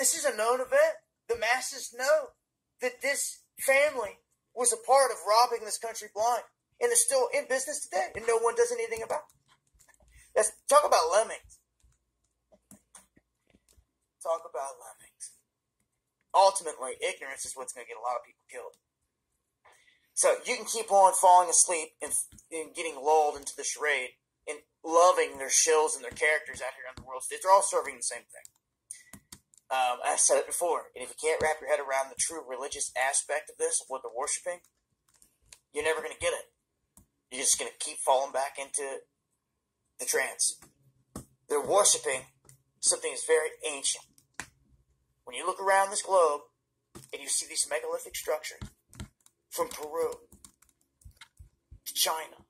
this is a known event. The masses know that this family was a part of robbing this country blind, and is still in business today, and no one does anything about it. Talk about lemmings. Talk about lemmings. Ultimately, ignorance is what's going to get a lot of people killed. So you can keep on falling asleep and getting lulled into the charade and loving their shills and their characters out here on the world stage. They're all serving the same thing. I said it before, and if you can't wrap your head around the true religious aspect of this, of what they're worshiping, you're never going to get it. You're just going to keep falling back into the trance. They're worshiping something that's very ancient. When you look around this globe and you see these megalithic structures from Peru to China,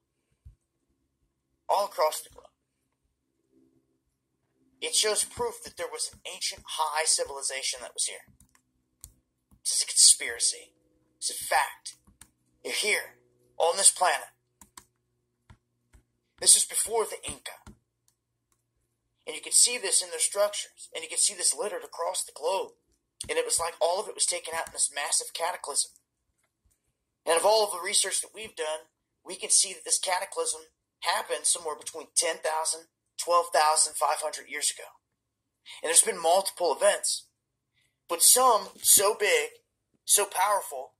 all across the globe, it shows proof that there was an ancient high civilization that was here. This is a conspiracy. It's a fact. You're here, on this planet. This is before the Inca. And you can see this in their structures. And you can see this littered across the globe. And it was like all of it was taken out in this massive cataclysm. And of all of the research that we've done, we can see that this cataclysm happened somewhere between 10,000, 12,500 years ago. And there's been multiple events. But some so big, so powerful,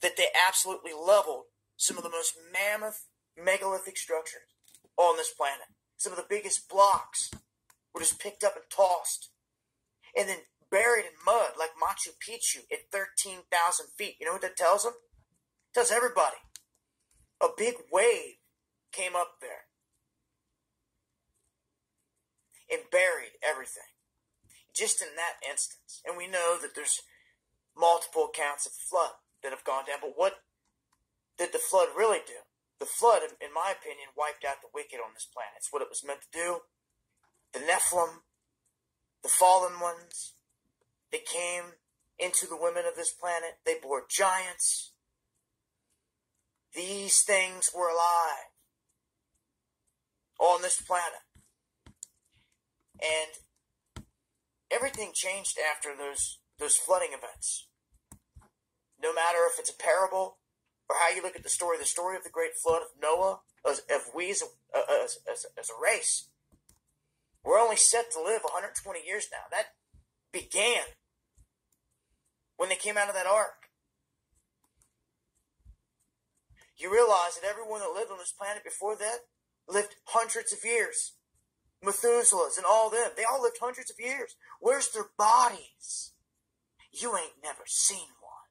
that they absolutely leveled some of the most mammoth megalithic structures on this planet. Some of the biggest blocks were just picked up and tossed. And then buried in mud like Machu Picchu at 13,000 feet. You know what that tells them? It tells everybody. A big wave came up there and buried everything. Just in that instance. And we know that there's multiple accounts of the flood that have gone down. But what did the flood really do? The flood, in my opinion, wiped out the wicked on this planet. It's what it was meant to do. The Nephilim, the fallen ones, they came into the women of this planet. They bore giants. These things were alive on this planet. And everything changed after those flooding events. No matter if it's a parable or how you look at the story of the great flood of Noah, of we as a race, we're only set to live 120 years now. That began when they came out of that ark. You realize that everyone that lived on this planet before that lived hundreds of years. Methuselahs and all them, they all lived hundreds of years. Where's their bodies? You ain't never seen one.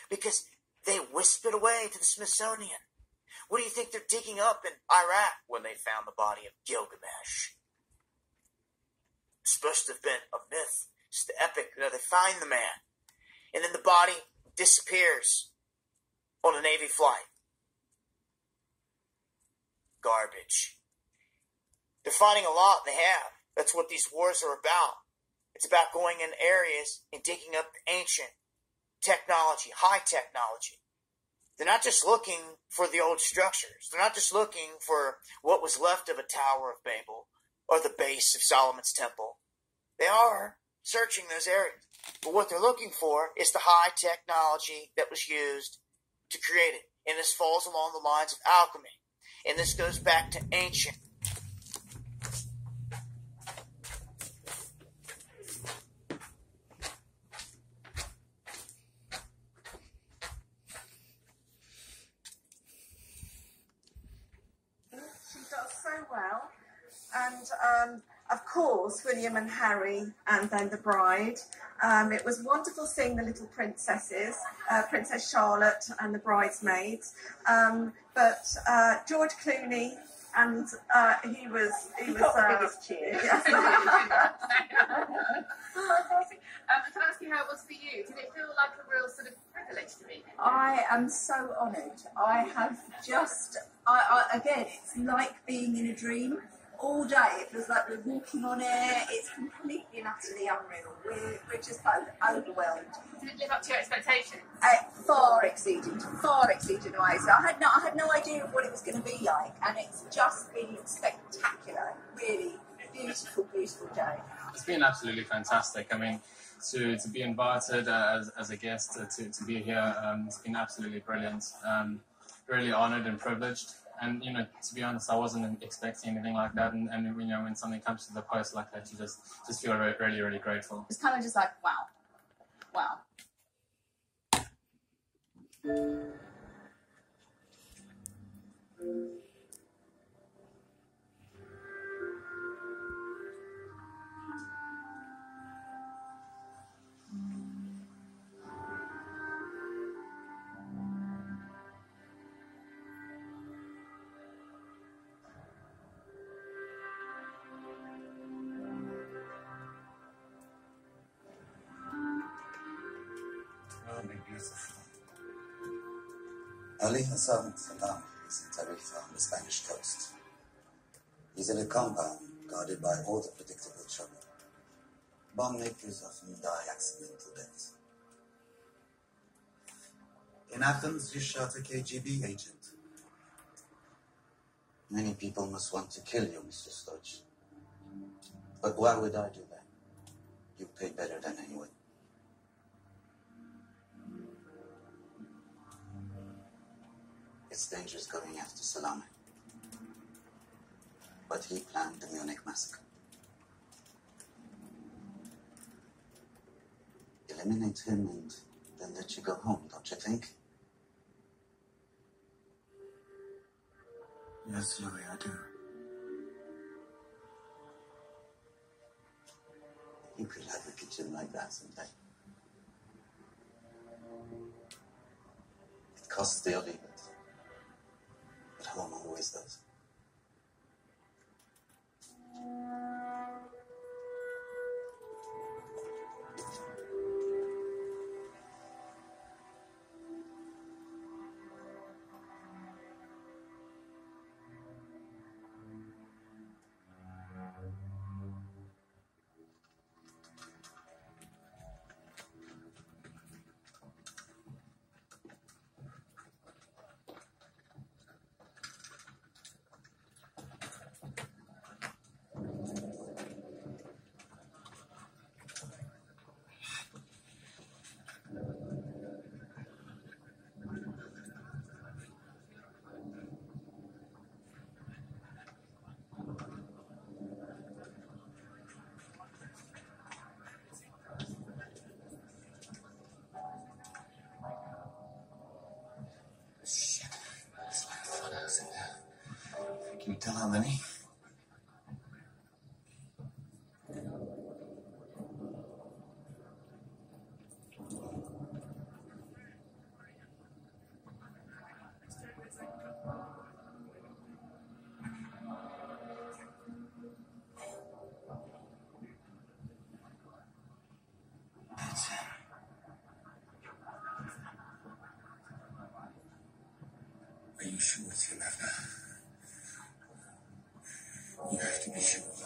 Because they whisked it away to the Smithsonian. What do you think they're digging up in Iraq when they found the body of Gilgamesh? It's supposed to have been a myth. It's the epic. You know, they find the man. And then the body disappears on a Navy flight. Garbage. They're finding a lot, they have. That's what these wars are about. It's about going in areas and digging up ancient technology, high technology. They're not just looking for the old structures. They're not just looking for what was left of a Tower of Babel or the base of Solomon's Temple. They are searching those areas. But what they're looking for is the high technology that was used to create it. And this falls along the lines of alchemy. And this goes back to ancient. Well, and of course William and Harry and then the bride. It was wonderful seeing the little princesses, Princess Charlotte and the bridesmaids, but George Clooney, and he was the biggest cheer. Yes. Can I ask you how it was for you? Did it feel like a real sort of privilege to be here? I am so honoured. I have just, again, it's like being in a dream all day. It feels like we're walking on air. It's completely and utterly unreal. We're just both overwhelmed. Did it live up to your expectations? Far exceeding my. So I had no idea of what it was going to be like, and it's just been spectacular. Really beautiful day. It's been absolutely fantastic. I mean, to be invited as a guest to be here, it's been absolutely brilliant. Really honoured and privileged. And, you know, to be honest, I wasn't expecting anything like that. And you know, when something comes to the post like that, you just feel really, really grateful. It's kind of just like, wow. Wow. Ali Hassan Salam is in Tarifa on the Spanish coast. He's in a compound guarded by all the predictable trouble. Bomb makers often die accidental deaths. In Athens, you shot a KGB agent. Many people must want to kill you, Mr. Stodge. But why would I do that? You pay better than anyone. It's dangerous going after Salame. But he planned the Munich massacre. Eliminate him and then let you go home, don't you think? Yes, Louis, I do. You could have a kitchen like that someday. It costs dearly, but home always does. Can you tell how many? Are you sure it's him, Afna? You have to be sure.